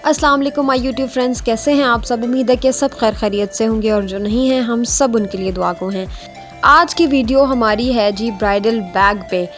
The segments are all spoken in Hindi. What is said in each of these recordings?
अस्सलाम वालेकुम माय यूट्यूब फ्रेंड्स, कैसे हैं आप सब। उम्मीद है कि सब खैर खैरियत से होंगे और जो नहीं हैं हम सब उनके लिए दुआ गो हैं। आज की वीडियो हमारी है जी ब्राइडल बैग पे।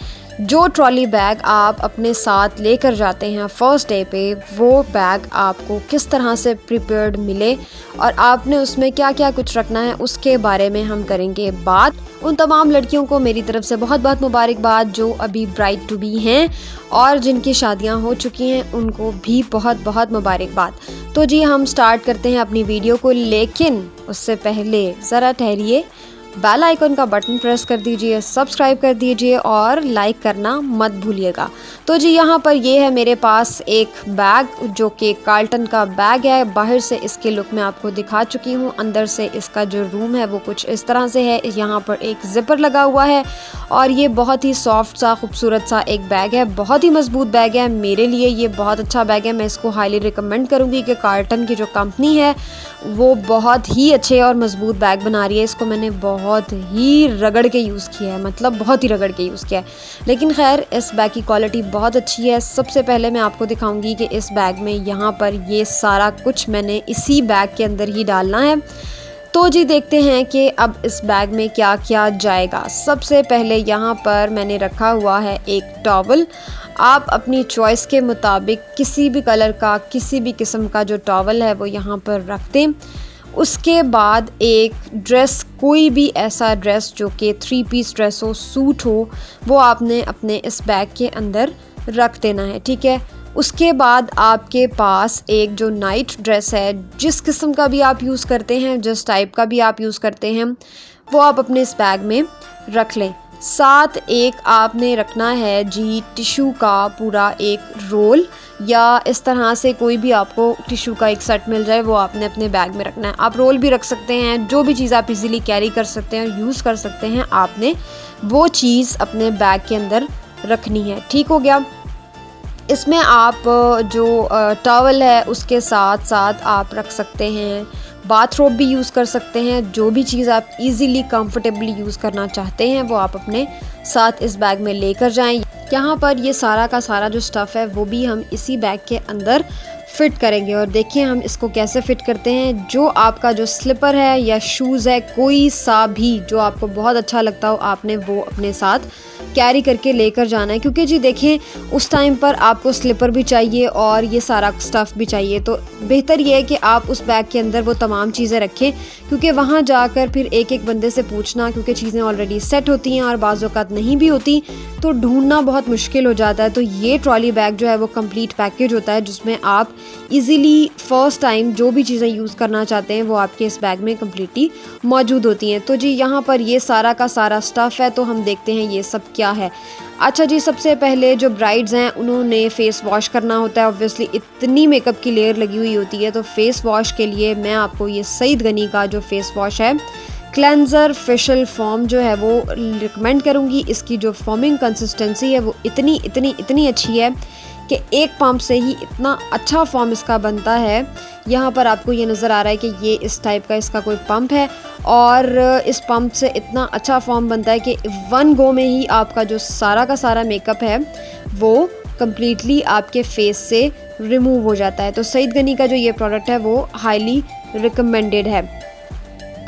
जो ट्रॉली बैग आप अपने साथ लेकर जाते हैं फर्स्ट डे पे, वो बैग आपको किस तरह से प्रिपेयर्ड मिले और आपने उसमें क्या क्या कुछ रखना है उसके बारे में हम करेंगे बात। उन तमाम लड़कियों को मेरी तरफ से बहुत बहुत मुबारकबाद जो अभी ब्राइड टू बी हैं और जिनकी शादियां हो चुकी हैं उनको भी बहुत बहुत मुबारकबाद। तो जी हम स्टार्ट करते हैं अपनी वीडियो को, लेकिन उससे पहले ज़रा ठहरिए, बेल आइकन का बटन प्रेस कर दीजिए, सब्सक्राइब कर दीजिए और लाइक करना मत भूलिएगा। तो जी यहाँ पर ये है मेरे पास एक बैग जो कि कार्ल्टन का बैग है। बाहर से इसके लुक मैं आपको दिखा चुकी हूँ, अंदर से इसका जो रूम है वो कुछ इस तरह से है। यहाँ पर एक जिपर लगा हुआ है और ये बहुत ही सॉफ्ट सा खूबसूरत सा एक बैग है, बहुत ही मजबूत बैग है। मेरे लिए ये बहुत अच्छा बैग है, मैं इसको हाईली रिकमेंड करूँगी कि कार्ल्टन की जो कंपनी है वो बहुत ही अच्छे और मजबूत बैग बना रही है। इसको मैंने बहुत ही रगड़ के यूज़ किया है, मतलब बहुत ही रगड़ के यूज़ किया है, लेकिन खैर इस बैग की क्वालिटी बहुत अच्छी है। सबसे पहले मैं आपको दिखाऊंगी कि इस बैग में यहाँ पर ये सारा कुछ मैंने इसी बैग के अंदर ही डालना है। तो जी देखते हैं कि अब इस बैग में क्या क्या जाएगा। सबसे पहले यहाँ पर मैंने रखा हुआ है एक टॉवल। आप अपनी चॉइस के मुताबिक किसी भी कलर का, किसी भी किस्म का जो टॉवल है वो यहाँ पर रख दें। उसके बाद एक ड्रेस, कोई भी ऐसा ड्रेस जो कि 3 पीस ड्रेस हो, सूट हो, वो आपने अपने इस बैग के अंदर रख देना है, ठीक है। उसके बाद आपके पास एक जो नाइट ड्रेस है, जिस किस्म का भी आप यूज़ करते हैं, जिस टाइप का भी आप यूज़ करते हैं, वो आप अपने इस बैग में रख लें। साथ एक आपने रखना है जी टिश्यू का पूरा एक रोल, या इस तरह से कोई भी आपको टिश्यू का एक सेट मिल जाए वो आपने अपने बैग में रखना है। आप रोल भी रख सकते हैं, जो भी चीज़ आप इजीली कैरी कर सकते हैं और यूज़ कर सकते हैं, आपने वो चीज़ अपने बैग के अंदर रखनी है, ठीक हो गया। इसमें आप जो टॉवल है उसके साथ साथ आप रख सकते हैं बाथरोब भी यूज़ कर सकते हैं। जो भी चीज़ आप इजीली कंफर्टेबली यूज़ करना चाहते हैं वो आप अपने साथ इस बैग में लेकर जाएं। यहाँ पर ये सारा का सारा जो स्टफ़ है वो भी हम इसी बैग के अंदर फिट करेंगे और देखिए हम इसको कैसे फिट करते हैं। जो आपका जो स्लीपर है या शूज़ है, कोई सा भी जो आपको बहुत अच्छा लगता हो, आपने वो अपने साथ कैरी करके लेकर जाना है, क्योंकि जी देखें उस टाइम पर आपको स्लीपर भी चाहिए और ये सारा स्टफ़ भी चाहिए। तो बेहतर ये है कि आप उस बैग के अंदर वो तमाम चीज़ें रखें, क्योंकि वहाँ जाकर फिर एक एक बंदे से पूछना, क्योंकि चीज़ें ऑलरेडी सेट होती हैं और बाज़ औक़ात नहीं भी होती, तो ढूंढना बहुत मुश्किल हो जाता है। तो ये ट्रॉली बैग जो है वो कंप्लीट पैकेज होता है, जिसमें आप इजीली फर्स्ट टाइम जो भी चीज़ें यूज़ करना चाहते हैं वो आपके इस बैग में कम्प्लीटली मौजूद होती हैं। तो जी यहाँ पर ये सारा का सारा स्टफ़ है, तो हम देखते हैं ये सब क्या है। अच्छा जी, सबसे पहले जो ब्राइड्स हैं उन्होंने फ़ेस वॉश करना होता है। ऑब्वियसली इतनी मेकअप की लेयर लगी हुई होती है, तो फ़ेस वॉश के लिए मैं आपको ये सईद गनी का जो फ़ेस वॉश है, क्लेंजर फेशियल फॉर्म जो है वो रिकमेंड करूँगी। इसकी जो फॉर्मिंग कंसिस्टेंसी है वो इतनी अच्छी है कि एक पंप से ही इतना अच्छा फॉर्म इसका बनता है। यहाँ पर आपको ये नज़र आ रहा है कि ये इस टाइप का इसका कोई पंप है और इस पंप से इतना अच्छा फॉर्म बनता है कि 1 गो में ही आपका जो सारा का सारा मेकअप है वो कम्प्लीटली आपके फेस से रिमूव हो जाता है। तो सईद गनी का जो ये प्रोडक्ट है वो हाईली रिकमेंडेड है।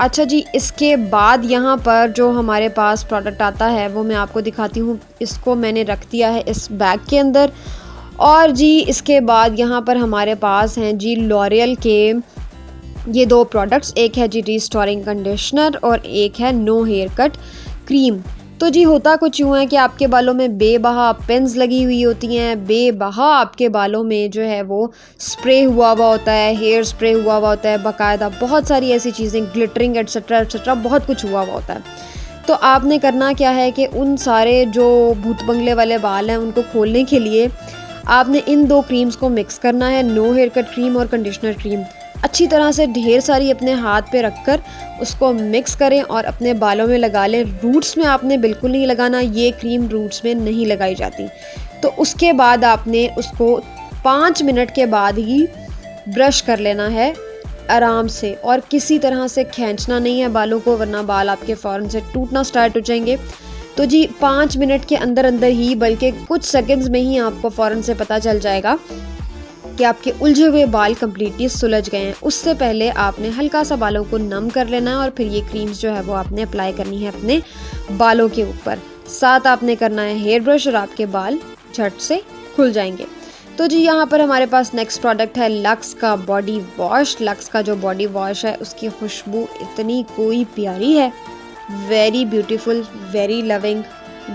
अच्छा जी, इसके बाद यहाँ पर जो हमारे पास प्रोडक्ट आता है वो मैं आपको दिखाती हूँ। इसको मैंने रख दिया है इस बैग के अंदर। और जी इसके बाद यहाँ पर हमारे पास हैं जी लॉरियल के ये 2 प्रोडक्ट्स, एक है जी रिस्टोरिंग कंडीशनर और एक है नो हेयर कट क्रीम। तो जी होता कुछ यूँ है कि आपके बालों में बेबहा पिन्स लगी हुई होती हैं, बेबहा आपके बालों में जो है वो स्प्रे हुआ हुआ होता है, हेयर स्प्रे हुआ हुआ होता है, बाकायदा बहुत सारी ऐसी चीज़ें, ग्लिटरिंग एट्सेट्रा बहुत कुछ हुआ हुआ होता है। तो आपने करना क्या है कि उन सारे जो भूत बंगले वाले बाल हैं उनको खोलने के लिए आपने इन 2 क्रीम्स को मिक्स करना है, नो हेयर कट क्रीम और कंडीशनर क्रीम। अच्छी तरह से ढेर सारी अपने हाथ पे रखकर उसको मिक्स करें और अपने बालों में लगा लें। रूट्स में आपने बिल्कुल नहीं लगाना, ये क्रीम रूट्स में नहीं लगाई जाती। तो उसके बाद आपने उसको 5 मिनट के बाद ही ब्रश कर लेना है आराम से, और किसी तरह से खींचना नहीं है बालों को, वरना बाल आपके फ़ौरन से टूटना स्टार्ट हो जाएंगे। तो जी 5 मिनट के अंदर अंदर ही, बल्कि कुछ सेकंड्स में ही आपको फ़ौरन से पता चल जाएगा कि आपके उलझे हुए बाल कम्प्लीटली सुलझ गए हैं। उससे पहले आपने हल्का सा बालों को नम कर लेना है और फिर ये क्रीम्स जो है वो आपने अप्लाई करनी है अपने बालों के ऊपर। साथ आपने करना है हेयर ब्रश और आपके बाल झट से खुल जाएंगे। तो जी यहाँ पर हमारे पास नेक्स्ट प्रोडक्ट है लक्स का बॉडी वॉश। लक्स का जो बॉडी वॉश है उसकी खुशबू इतनी कोई प्यारी है, very beautiful, very loving,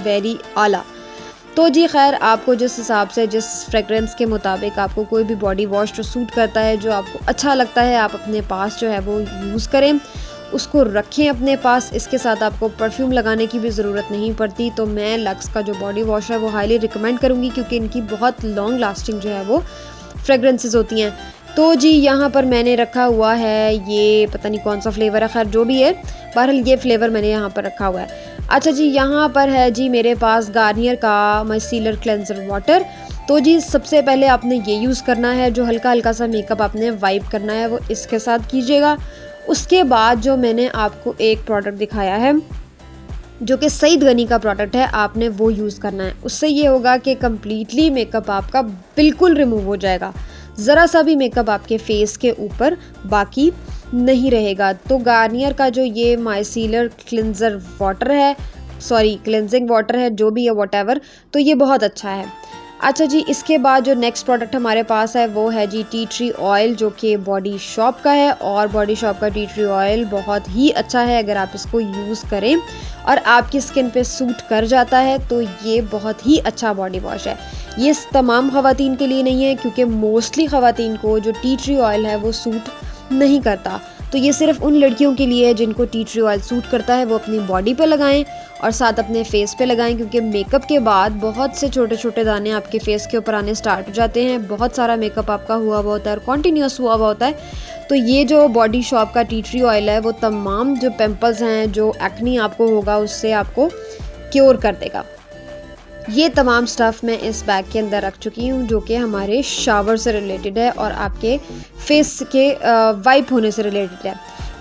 very आला। तो जी खैर, आपको जिस हिसाब से, जिस फ्रेगरेंस के मुताबिक आपको कोई भी बॉडी वॉश जो सूट करता है, जो आपको अच्छा लगता है, आप अपने पास जो है वो यूज़ करें, उसको रखें अपने पास। इसके साथ आपको परफ्यूम लगाने की भी ज़रूरत नहीं पड़ती। तो मैं लक्स का जो बॉडी वॉश है वो हाईली रिकमेंड करूँगी, क्योंकि इनकी बहुत लॉन्ग लास्टिंग जो है वो फ्रेगरेंसेस होती हैं। तो जी यहाँ पर मैंने रखा हुआ है, ये पता नहीं कौन सा फ्लेवर है, खैर जो भी है, बहरहाल ये फ्लेवर मैंने यहाँ पर रखा हुआ है। अच्छा जी, यहाँ पर है जी मेरे पास गार्नियर का माइसीलर क्लेंजर वाटर। तो जी सबसे पहले आपने ये यूज़ करना है, जो हल्का हल्का सा मेकअप आपने वाइप करना है वो इसके साथ कीजिएगा। उसके बाद जो मैंने आपको एक प्रोडक्ट दिखाया है जो कि सईद गनी का प्रोडक्ट है, आपने वो यूज़ करना है। उससे ये होगा कि कम्प्लीटली मेकअप आपका बिल्कुल रिमूव हो जाएगा, ज़रा सा भी मेकअप आपके फेस के ऊपर बाकी नहीं रहेगा। तो गार्नियर का जो ये माइसीलर क्लिंजर वाटर है, सॉरी क्लिनजिंग वाटर है, जो भी है व्हाटएवर, तो ये बहुत अच्छा है। अच्छा जी, इसके बाद जो नेक्स्ट प्रोडक्ट हमारे पास है वो है जी टी ट्री ऑयल, जो कि बॉडी शॉप का है। और बॉडी शॉप का टी ट्री ऑयल बहुत ही अच्छा है, अगर आप इसको यूज़ करें और आपकी स्किन पे सूट कर जाता है तो ये बहुत ही अच्छा बॉडी वॉश है। ये तमाम ख़वातीन के लिए नहीं है, क्योंकि मोस्टली ख़वातीन को जो टी ट्री ऑयल है वो सूट नहीं करता। तो ये सिर्फ उन लड़कियों के लिए है जिनको टी ट्री ऑयल सूट करता है, वो अपनी बॉडी पे लगाएं और साथ अपने फेस पे लगाएं, क्योंकि मेकअप के बाद बहुत से छोटे छोटे दाने आपके फेस के ऊपर आने स्टार्ट हो जाते हैं। बहुत सारा मेकअप आपका हुआ हुआ होता है और कॉन्टीन्यूस हुआ हुआ होता है। तो ये जो बॉडी शॉप का टी ट्री ऑयल है वो तमाम जो पिंपल्स हैं, जो एक्नी आपको होगा, उससे आपको क्योर कर देगा। ये तमाम स्टफ़ मैं इस बैग के अंदर रख चुकी हूँ, जो कि हमारे शावर से रिलेटेड है और आपके फेस के वाइप होने से रिलेटेड है।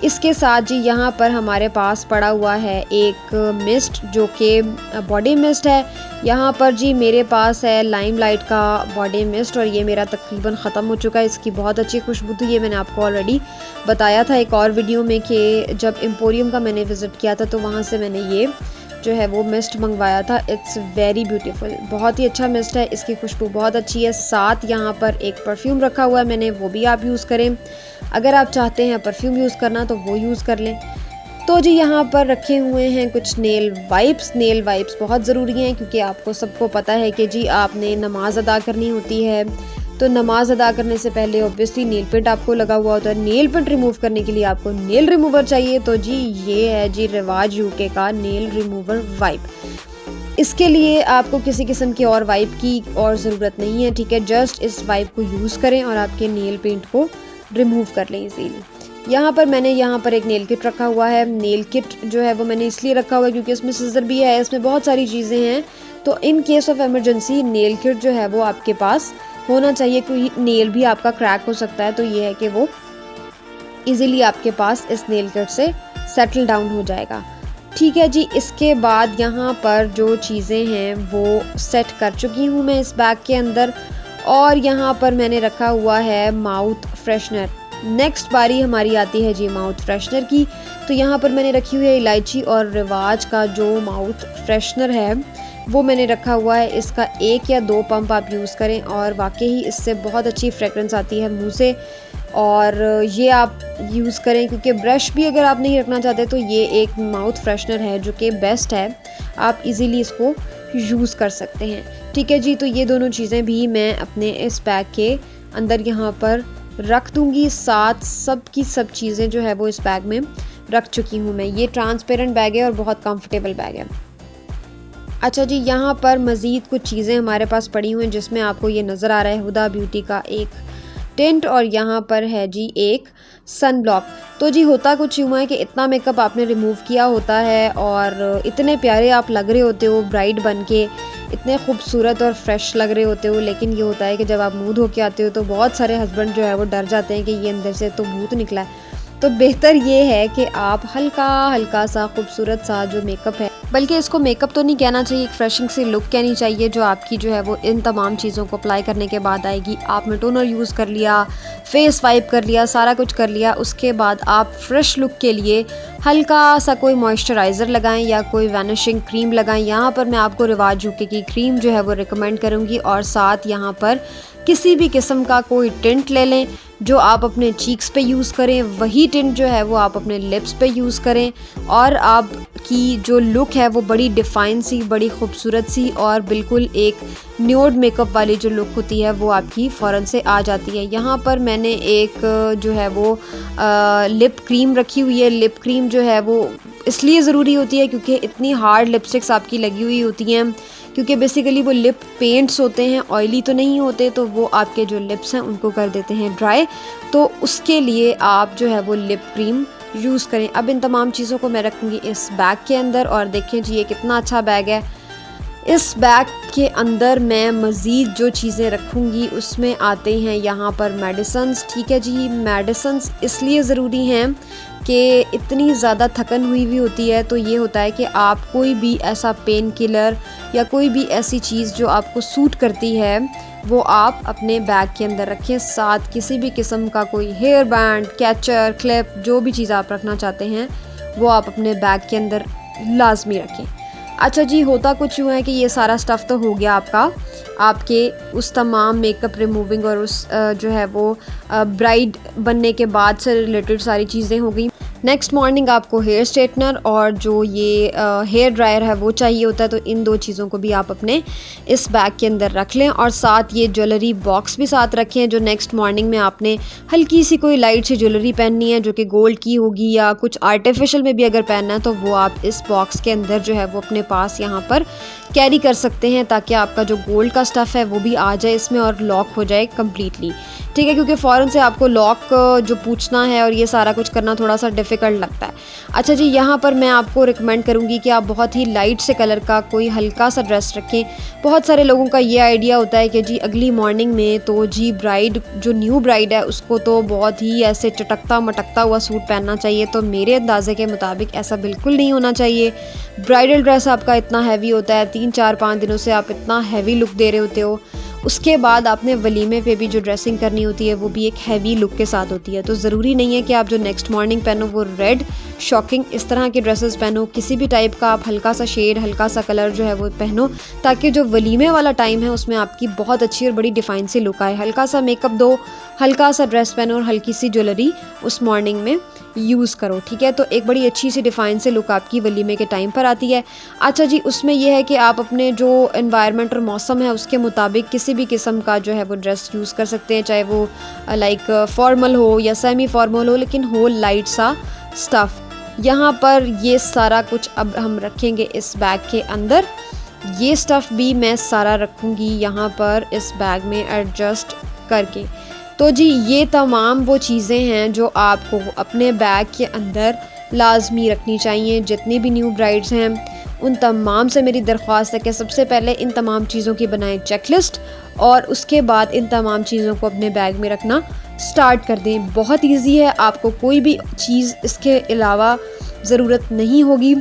इसके साथ जी यहाँ पर हमारे पास पड़ा हुआ है एक मिस्ट, जो कि बॉडी मिस्ट है। यहाँ पर जी मेरे पास है लाइमलाइट का बॉडी मिस्ट और ये मेरा तकरीबन ख़त्म हो चुका है। इसकी बहुत अच्छी खुशबू थी, ये मैंने आपको ऑलरेडी बताया था एक और वीडियो में कि जब एम्पोरियम का मैंने विज़िट किया था तो वहाँ से मैंने ये जो है वो मिस्ट मंगवाया था। इट्स वेरी ब्यूटीफुल, बहुत ही अच्छा मिस्ट है, इसकी खुशबू बहुत अच्छी है। साथ यहाँ पर एक परफ्यूम रखा हुआ है मैंने, वो भी आप यूज़ करें। अगर आप चाहते हैं परफ्यूम यूज़ करना तो वो यूज़ कर लें। तो जी यहाँ पर रखे हुए हैं कुछ नेल वाइप्स। नेल वाइप्स बहुत ज़रूरी हैं, क्योंकि आपको सबको पता है कि जी आपने नमाज़ अदा करनी होती है, तो नमाज अदा करने से पहले ऑब्वियसली नेल पेंट आपको लगा हुआ होता है। नेल पेंट रिमूव करने के लिए आपको नेल रिमूवर चाहिए। तो जी ये है जी रिवाज यूके का नेल रिमूवर वाइप। इसके लिए आपको किसी किस्म की और वाइप की और ज़रूरत नहीं है, ठीक है। जस्ट इस वाइप को यूज़ करें और आपके नेल पेंट को रिमूव कर लें इजीली। यहाँ पर मैंने यहाँ पर एक नेल किट रखा हुआ है। नेल किट जो है वो मैंने इसलिए रखा हुआ है क्योंकि इसमें सिजर भी है, इसमें बहुत सारी चीज़ें हैं। तो in case of emergency nail kit जो है वो आपके पास होना चाहिए, क्योंकि नेल भी आपका क्रैक हो सकता है। तो ये है कि वो इजीली आपके पास इस नेल किट से सेटल डाउन हो जाएगा, ठीक है जी। इसके बाद यहाँ पर जो चीज़ें हैं वो सेट कर चुकी हूँ मैं इस बैग के अंदर। और यहाँ पर मैंने रखा हुआ है माउथ फ्रेशनर। नेक्स्ट बारी हमारी आती है जी माउथ फ्रेशनर की। तो यहाँ पर मैंने रखी हुई है इलायची और रिवाज का जो माउथ फ्रेशनर है वो मैंने रखा हुआ है। इसका 1 या 2 पंप आप यूज़ करें और वाकई ही इससे बहुत अच्छी फ्रेगरेंस आती है मुंह से। और ये आप यूज़ करें, क्योंकि ब्रश भी अगर आप नहीं रखना चाहते तो ये एक माउथ फ्रेशनर है जो कि बेस्ट है, आप इजीली इसको यूज़ कर सकते हैं, ठीक है जी। तो ये दोनों चीज़ें भी मैं अपने इस बैग के अंदर यहाँ पर रख दूँगी। साथ सब की सब चीज़ें जो है वो इस बैग में रख चुकी हूँ मैं। ये ट्रांसपेरेंट बैग है और बहुत कंफर्टेबल बैग है। अच्छा जी, यहाँ पर मज़ीद कुछ चीज़ें हमारे पास पड़ी हुई हैं, जिसमें आपको ये नज़र आ रहा है हुदा ब्यूटी का एक टेंट और यहाँ पर है जी एक सन ब्लॉक। तो जी होता कुछ यूँ है कि इतना मेकअप आपने रिमूव किया होता है और इतने प्यारे आप लग रहे होते हो ब्राइड बन के, इतने खूबसूरत और फ्रेश लग रहे होते हो, लेकिन ये होता है कि जब आप मुँह धो के आते हो तो बहुत सारे हस्बैंड जो है वो डर जाते हैं कि ये अंदर से तो भूत निकला है। तो बेहतर ये है कि आप हल्का हल्का सा खूबसूरत सा जो मेकअप है, बल्कि इसको मेकअप तो नहीं कहना चाहिए, एक फ्रेशिंग सी लुक कहनी चाहिए, जो आपकी जो है वो इन तमाम चीज़ों को अप्लाई करने के बाद आएगी। आपने टोनर यूज़ कर लिया, फेस वाइप कर लिया, सारा कुछ कर लिया, उसके बाद आप फ्रेश लुक के लिए हल्का सा कोई मॉइस्चराइज़र लगाएं या कोई वैनिशिंग क्रीम लगाएं। यहाँ पर मैं आपको रिवाज यूके की क्रीम जो है वो रिकमेंड करूँगी, और साथ यहाँ पर किसी भी किस्म का कोई टिंट ले लें जो आप अपने चीक्स पे यूज़ करें, वही टिंट जो है वो आप अपने लिप्स पे यूज़ करें, और आपकी जो लुक है वो बड़ी डिफ़ाइन सी, बड़ी खूबसूरत सी और बिल्कुल एक न्यूड मेकअप वाली जो लुक होती है वो आपकी फ़ौरन से आ जाती है। यहाँ पर मैंने एक जो है वो लिप क्रीम रखी हुई है। लिप क्रीम जो है वो इसलिए ज़रूरी होती है क्योंकि इतनी हार्ड लिपस्टिक्स आपकी लगी हुई होती हैं, क्योंकि बेसिकली वो लिप पेंट्स होते हैं, ऑयली तो नहीं होते, तो वो आपके जो लिप्स हैं उनको कर देते हैं ड्राई। तो उसके लिए आप जो है वो लिप क्रीम यूज़ करें। अब इन तमाम चीज़ों को मैं रखूँगी इस बैग के अंदर, और देखें जी ये कितना अच्छा बैग है। इस बैग के अंदर मैं मज़ीद जो चीज़ें रखूँगी उसमें आते हैं यहाँ पर मेडिसन्स। ठीक है जी, मेडिसन्स इसलिए ज़रूरी हैं कि इतनी ज़्यादा थकन हुई होती है, तो ये होता है कि आप कोई भी ऐसा पेन किलर या कोई भी ऐसी चीज़ जो आपको सूट करती है वो आप अपने बैग के अंदर रखें। साथ किसी भी किस्म का कोई हेयर बैंड, कैचर, क्लिप, जो भी चीज़ आप रखना चाहते हैं वो आप अपने बैग के अंदर लाजमी रखें। अच्छा जी, होता कुछ यूँ है कि ये सारा स्टफ़ तो हो गया आपके उस तमाम मेकअप रिमूविंग और उस जो है वो ब्राइड बनने के बाद से रिलेटेड सारी चीज़ें हो गई। नेक्स्ट मॉर्निंग आपको हेयर स्ट्रेटनर और जो ये हेयर ड्रायर है वो चाहिए होता है, तो इन दो चीज़ों को भी आप अपने इस बैग के अंदर रख लें, और साथ ये ज्वेलरी बॉक्स भी साथ रखें, जो नेक्स्ट मॉर्निंग में आपने हल्की सी कोई लाइट सी ज्वेलरी पहननी है जो कि गोल्ड की होगी या कुछ आर्टिफिशियल में भी अगर पहनना है तो वो आप इस बॉक्स के अंदर जो है वो अपने पास यहाँ पर कैरी कर सकते हैं, ताकि आपका जो गोल्ड का स्टफ़ है वो भी आ जाए इसमें और लॉक हो जाए कम्प्लीटली। ठीक है, क्योंकि फ़ौरन से आपको लॉक जो पूछना है और ये सारा कुछ करना थोड़ा सा डिफ़िकल्ट लगता है। अच्छा जी, यहाँ पर मैं आपको रिकमेंड करूँगी कि आप बहुत ही लाइट से कलर का कोई हल्का सा ड्रेस रखें। बहुत सारे लोगों का ये आइडिया होता है कि जी अगली मॉर्निंग में तो जी ब्राइड जो न्यू ब्राइड है उसको तो बहुत ही ऐसे चटकता मटकता हुआ सूट पहनना चाहिए, तो मेरे अंदाज़े के मुताबिक ऐसा बिल्कुल नहीं होना चाहिए। ब्राइडल ड्रेस आपका इतना हैवी होता है, 3-4-5 दिनों से आप इतना हैवी लुक दे रहे होते हो, उसके बाद आपने वलीमे पे भी जो ड्रेसिंग करनी होती है वो भी एक हैवी लुक के साथ होती है। तो ज़रूरी नहीं है कि आप जो नेक्स्ट मॉर्निंग पहनो वो रेड शॉकिंग इस तरह के ड्रेसेस पहनो, किसी भी टाइप का आप हल्का सा शेड, हल्का सा कलर जो है वो पहनो, ताकि जो वलीमे वाला टाइम है उसमें आपकी बहुत अच्छी और बड़ी डिफाइन सी लुक आए। हल्का सा मेकअप दो, हल्का सा ड्रेस पहनो और हल्की सी ज्वेलरी उस मॉर्निंग में यूज़ करो। ठीक है, तो एक बड़ी अच्छी सी डिफाइन से लुक आपकी वलीमे के टाइम पर आती है। अच्छा जी, उसमें यह है कि आप अपने जो एनवायरनमेंट और मौसम है उसके मुताबिक किसी भी किस्म का जो है वो ड्रेस यूज़ कर सकते हैं, चाहे वो लाइक फॉर्मल हो या सेमी फॉर्मल हो, लेकिन हो लाइट सा स्टफ़। यहाँ पर ये सारा कुछ अब हम रखेंगे इस बैग के अंदर। ये स्टफ़ भी मैं सारा रखूँगी यहाँ पर इस बैग में एडजस्ट करके। तो जी ये तमाम वो चीज़ें हैं जो आपको अपने बैग के अंदर लाजमी रखनी चाहिए। जितनी भी न्यू ब्राइड्स हैं उन तमाम से मेरी दरख्वास्त है कि सबसे पहले इन तमाम चीज़ों की बनाएं चेकलिस्ट, और उसके बाद इन तमाम चीज़ों को अपने बैग में रखना स्टार्ट कर दें। बहुत इजी है, आपको कोई भी चीज़ इसके अलावा ज़रूरत नहीं होगी।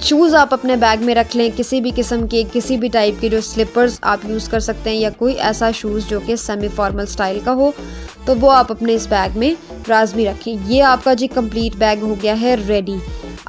शूज़ आप अपने बैग में रख लें, किसी भी किस्म के, किसी भी टाइप के जो स्लीपर्स आप यूज़ कर सकते हैं, या कोई ऐसा शूज़ जो कि सेमी फॉर्मल स्टाइल का हो, तो वो आप अपने इस बैग में लाजमी रखें। ये आपका जी कंप्लीट बैग हो गया है रेडी।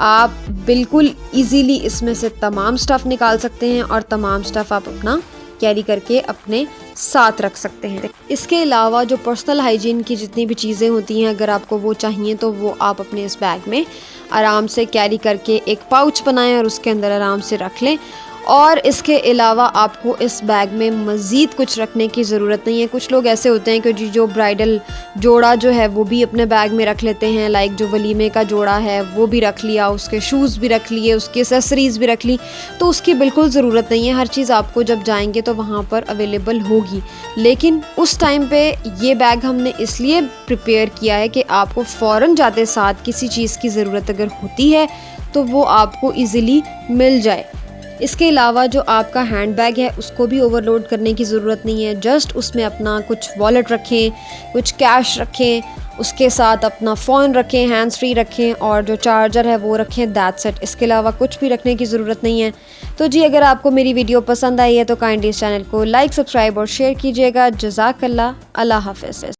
आप बिल्कुल इजीली इसमें से तमाम स्टफ़ निकाल सकते हैं और तमाम स्टफ़ आप अपना कैरी करके अपने साथ रख सकते हैं। इसके अलावा जो पर्सनल हाइजीन की जितनी भी चीज़ें होती हैं, अगर आपको वो चाहिए तो वो आप अपने इस बैग में आराम से कैरी करके एक पाउच बनाएं और उसके अंदर आराम से रख लें। और इसके अलावा आपको इस बैग में मज़ीद कुछ रखने की ज़रूरत नहीं है। कुछ लोग ऐसे होते हैं कि जो ब्राइडल जोड़ा जो है वो भी अपने बैग में रख लेते हैं, लाइक जो वलीमे का जोड़ा है वो भी रख लिया, उसके शूज़ भी रख लिए, उसकी एसेसरीज़ भी रख ली, तो उसकी बिल्कुल ज़रूरत नहीं है। हर चीज़ आपको जब जाएंगे तो वहाँ पर अवेलेबल होगी, लेकिन उस टाइम पे ये बैग हमने इसलिए प्रिपेयर किया है कि आपको फ़ौरन जाते साथ किसी चीज़ की ज़रूरत अगर होती है तो वो आपको ईज़िली मिल जाए। इसके अलावा जो आपका हैंड बैग है उसको भी ओवरलोड करने की ज़रूरत नहीं है। जस्ट उसमें अपना कुछ वॉलेट रखें, कुछ कैश रखें उसके साथ अपना फ़ोन रखें, हैंड्स फ्री रखें और जो चार्जर है वो रखें, दैट्स इट। इसके अलावा कुछ भी रखने की ज़रूरत नहीं है। तो जी अगर आपको मेरी वीडियो पसंद आई है तो काइंडली इस चैनल को लाइक, सब्सक्राइब और शेयर कीजिएगा। जज़ाकल्लाह, अल्लाह हाफ़िज़।